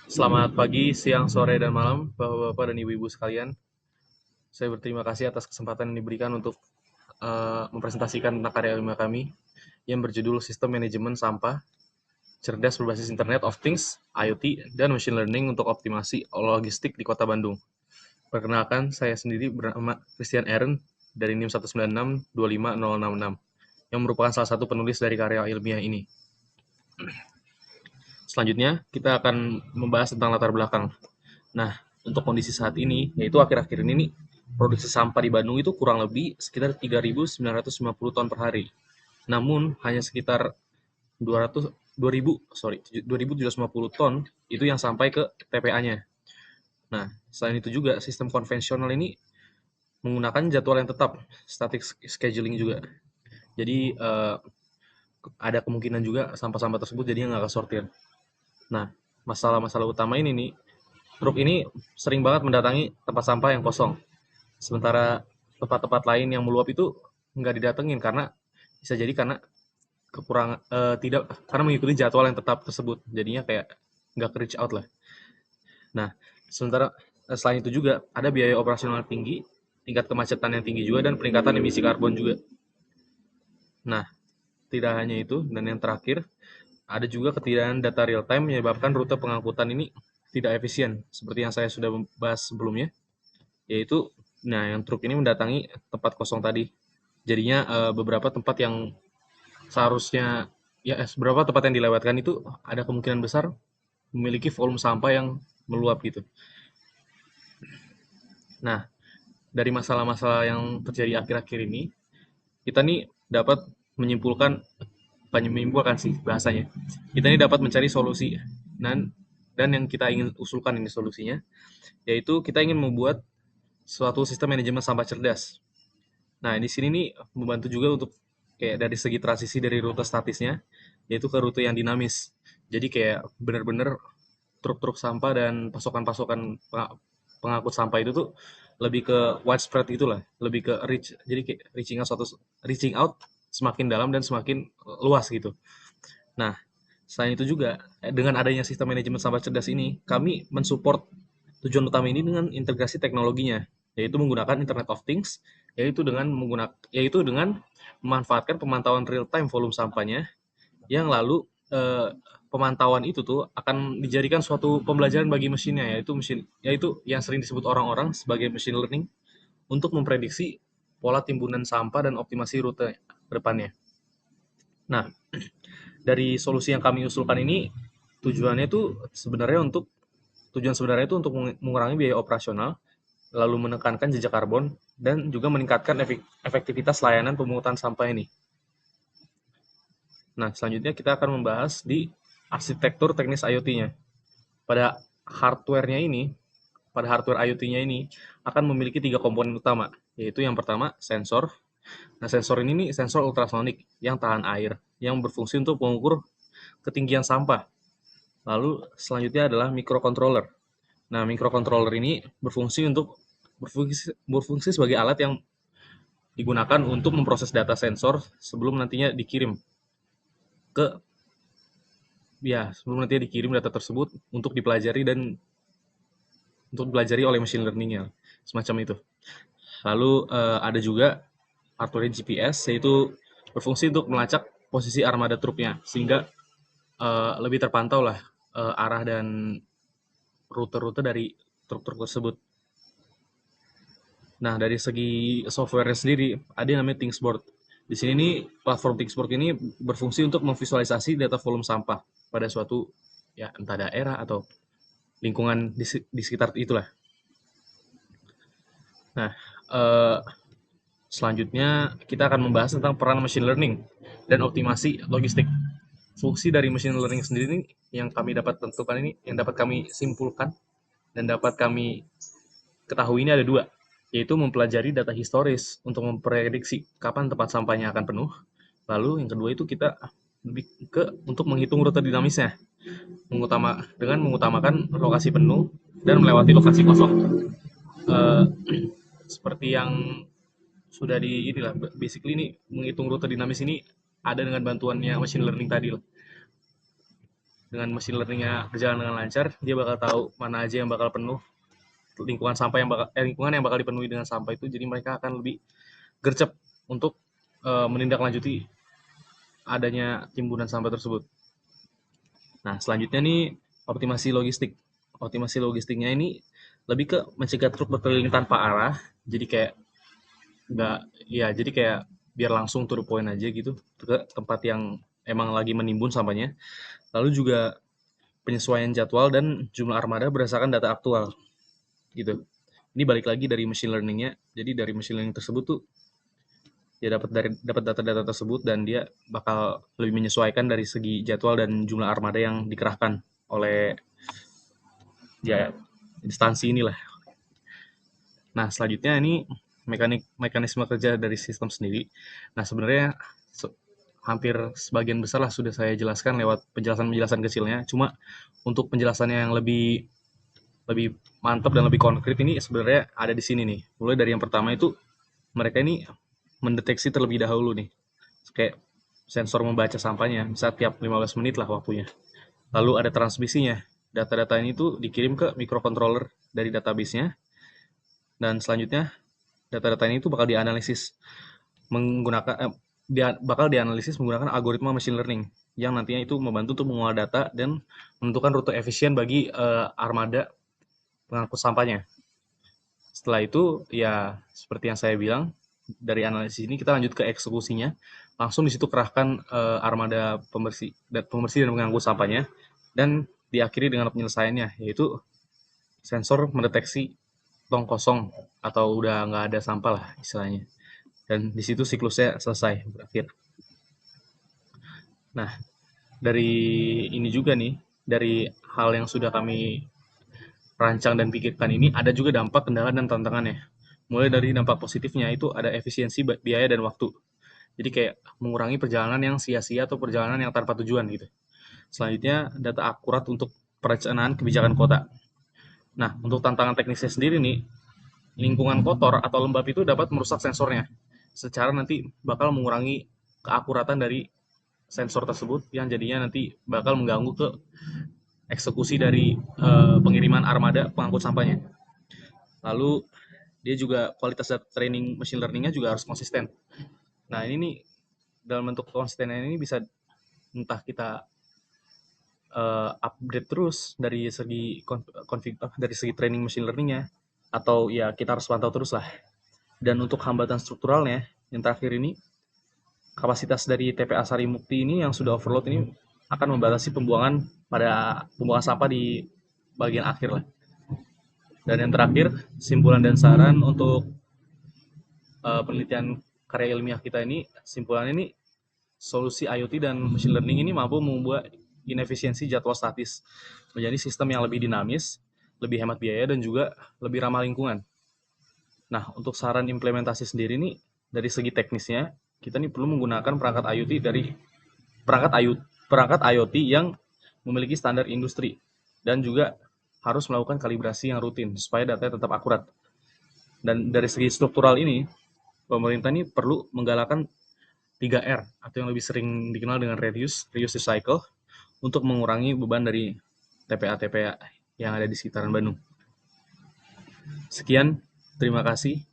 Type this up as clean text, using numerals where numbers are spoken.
Selamat pagi, siang, sore, dan malam, Bapak-bapak dan Ibu-ibu sekalian. Saya berterima kasih atas kesempatan yang diberikan untuk mempresentasikan tentang karya ilmiah kami yang berjudul Sistem Manajemen Sampah Cerdas Berbasis Internet of Things, IoT, dan Machine Learning untuk Optimasi Logistik di Kota Bandung. Perkenalkan, saya sendiri bernama Christian Aaron dari NIM 196-25066 yang merupakan salah satu penulis dari karya ilmiah ini. Selanjutnya, kita akan membahas tentang latar belakang. Nah, untuk kondisi saat ini, yaitu akhir-akhir ini nih, produksi sampah di Bandung itu kurang lebih sekitar 3.950 ton per hari. Namun, hanya sekitar 200 2.750 ton itu yang sampai ke TPA-nya. Nah, selain itu juga sistem konvensional ini menggunakan jadwal yang tetap, static scheduling juga. Jadi ada kemungkinan juga sampah-sampah tersebut jadinya nggak kesortir. Nah, masalah-masalah utama ini nih, truk ini sering banget mendatangi tempat sampah yang kosong. Sementara tempat-tempat lain yang meluap itu nggak didatengin karena bisa jadi karena kekurangan tidak karena mengikuti jadwal yang tetap tersebut. Jadinya kayak nggak ke reach out lah. Nah, sementara selain itu juga ada biaya operasional tinggi, tingkat kemacetan yang tinggi juga dan peningkatan emisi karbon juga. Nah, tidak hanya itu dan yang terakhir ada juga ketidakhadiran data real time menyebabkan rute pengangkutan ini tidak efisien seperti yang saya sudah bahas sebelumnya, yaitu yang truk ini mendatangi tempat kosong tadi. Jadinya beberapa tempat yang seharusnya beberapa tempat yang dilewatkan itu ada kemungkinan besar memiliki volume sampah yang meluap gitu. Nah, dari masalah-masalah yang terjadi akhir-akhir ini, kita nih dapat menyimpulkan, banyak menyimpulkan sih bahasanya. Kita ini dapat mencari solusi dan yang kita ingin usulkan ini solusinya, yaitu kita ingin membuat suatu sistem manajemen sampah cerdas. Nah, di sini nih membantu juga untuk kayak dari segi transisi dari rute statisnya, yaitu ke rute yang dinamis. Jadi kayak benar-benar truk-truk sampah dan pasokan-pasokan pengangkut sampah itu tuh lebih ke widespread itulah, lebih ke reach. Jadi kayak reaching out semakin dalam dan semakin luas gitu. Nah, selain itu juga dengan adanya sistem manajemen sampah cerdas ini, kami mensupport tujuan utama ini dengan integrasi teknologinya, yaitu menggunakan Internet of Things, yaitu dengan memanfaatkan pemantauan real time volume sampahnya yang lalu pemantauan itu tuh akan dijadikan suatu pembelajaran bagi mesinnya, yaitu yang sering disebut orang-orang sebagai machine learning untuk memprediksi pola timbunan sampah dan optimasi rute ke depannya. Nah, dari solusi yang kami usulkan ini tujuannya itu sebenarnya untuk tujuan sebenarnya itu untuk mengurangi biaya operasional, lalu menekankan jejak karbon dan juga meningkatkan efektivitas layanan pemungutan sampah ini. Nah, selanjutnya kita akan membahas di arsitektur teknis IoT-nya. Pada hardware-nya ini, pada hardware IoT-nya ini akan memiliki tiga komponen utama, yaitu yang pertama sensor. Nah, sensor ini nih sensor ultrasonik yang tahan air, yang berfungsi untuk mengukur ketinggian sampah. Lalu selanjutnya adalah microcontroller. Nah, microcontroller ini berfungsi sebagai alat yang digunakan untuk memproses data sensor sebelum nantinya dikirim ke sebelum nantinya dikirim data tersebut untuk dipelajari oleh machine learning-nya, semacam itu. Lalu ada juga hardware GPS, yaitu berfungsi untuk melacak posisi armada truknya sehingga lebih terpantau lah arah dan rute-rute dari truk-truk tersebut. Nah, dari segi software sendiri ada yang namanya Thingsboard. Di sini nih platform Thingsboard ini berfungsi untuk memvisualisasi data volume sampah pada suatu entah daerah atau lingkungan di sekitar itulah. Nah, eh, selanjutnya kita akan membahas tentang peran machine learning dan optimasi logistik. Fungsi dari machine learning sendiri ini yang kami dapat tentukan ini, yang dapat kami simpulkan dan dapat kami ketahui ini ada dua, yaitu mempelajari data historis untuk memprediksi kapan tempat sampahnya akan penuh. Lalu yang kedua itu kita lebih ke untuk menghitung rute dinamisnya, dengan mengutamakan lokasi penuh dan melewati lokasi kosong. Eh, Seperti yang sudah di inilah, basically ini menghitung rute dinamis ini ada dengan bantuannya machine learning tadi lah. dengan machine learning-nya berjalan dengan lancar, dia bakal tahu mana aja yang bakal penuh, lingkungan yang bakal dipenuhi dengan sampah itu, jadi mereka akan lebih gercep untuk menindaklanjuti adanya timbunan sampah tersebut. Nah, selanjutnya nih optimasi logistik. Optimasi logistiknya ini lebih ke mencegah truk berkeliling tanpa arah. Jadi kayak nggak, ya jadi kayak biar langsung to the point aja gitu ke tempat yang emang lagi menimbun sampahnya. Lalu juga penyesuaian jadwal dan jumlah armada berdasarkan data aktual gitu. Ini balik lagi dari machine learning-nya. Jadi dari machine learning tersebut tuh dia dapat data-data tersebut dan dia bakal lebih menyesuaikan dari segi jadwal dan jumlah armada yang dikerahkan oleh ya instansi inilah. Nah, selanjutnya ini mekanisme kerja dari sistem sendiri. Nah, sebenarnya hampir sebagian besar lah sudah saya jelaskan lewat penjelasan-penjelasan kecilnya. Cuma untuk penjelasannya yang lebih lebih mantap dan lebih konkret ini sebenarnya ada di sini nih. Mulai dari yang pertama itu mereka ini mendeteksi terlebih dahulu nih. Kayak sensor membaca sampahnya, bisa tiap 15 menit lah waktunya. Lalu ada transmisinya. Data-data ini tuh dikirim ke microcontroller dari database-nya, dan selanjutnya data-data ini tuh bakal dianalisis menggunakan bakal dianalisis menggunakan algoritma machine learning yang nantinya itu membantu untuk mengolah data dan menentukan rute efisien bagi armada pengangkut sampahnya. Setelah itu ya seperti yang saya bilang, dari analisis ini kita lanjut ke eksekusinya. Langsung di situ kerahkan armada pembersih dan pengangkut sampahnya, dan diakhiri dengan penyelesaiannya, yaitu sensor mendeteksi tong kosong atau udah nggak ada sampah lah istilahnya. Dan di situ siklusnya selesai berakhir. Nah, dari ini juga nih, dari hal yang sudah kami rancang dan pikirkan ini, ada juga dampak, kendala, dan tantangannya. Mulai dari dampak positifnya itu ada efisiensi biaya dan waktu. Jadi kayak mengurangi perjalanan yang sia-sia atau perjalanan yang tanpa tujuan gitu. Selanjutnya, data akurat untuk perencanaan kebijakan kota. Nah, untuk tantangan teknisnya sendiri nih, lingkungan kotor atau lembab itu dapat merusak sensornya. Secara nanti bakal mengurangi keakuratan dari sensor tersebut yang jadinya nanti bakal mengganggu ke eksekusi dari pengiriman armada pengangkut sampahnya. Lalu dia juga kualitas training machine learning-nya juga harus konsisten. Nah, ini nih dalam bentuk konsistennya ini bisa entah kita update terus dari segi dari segi training machine learning-nya, atau ya kita harus pantau terus lah. Dan untuk hambatan strukturalnya yang terakhir ini, kapasitas dari TPA Sari Mukti ini yang sudah overload ini akan membatasi pembuangan sampah di bagian akhir lah. Dan yang terakhir, simpulan dan saran untuk penelitian karya ilmiah kita ini, simpulannya ini solusi IoT dan machine learning ini mampu membuat inefisiensi jadwal statis menjadi sistem yang lebih dinamis, lebih hemat biaya, dan juga lebih ramah lingkungan. Nah, untuk saran implementasi sendiri nih, dari segi teknisnya, kita nih perlu menggunakan perangkat IoT perangkat IoT yang memiliki standar industri, dan juga harus melakukan kalibrasi yang rutin supaya datanya tetap akurat. Dan dari segi struktural ini, pemerintah ini perlu menggalakkan 3R atau yang lebih sering dikenal dengan reuse, recycle, untuk mengurangi beban dari TPA-TPA yang ada di sekitaran Bandung. Sekian, terima kasih.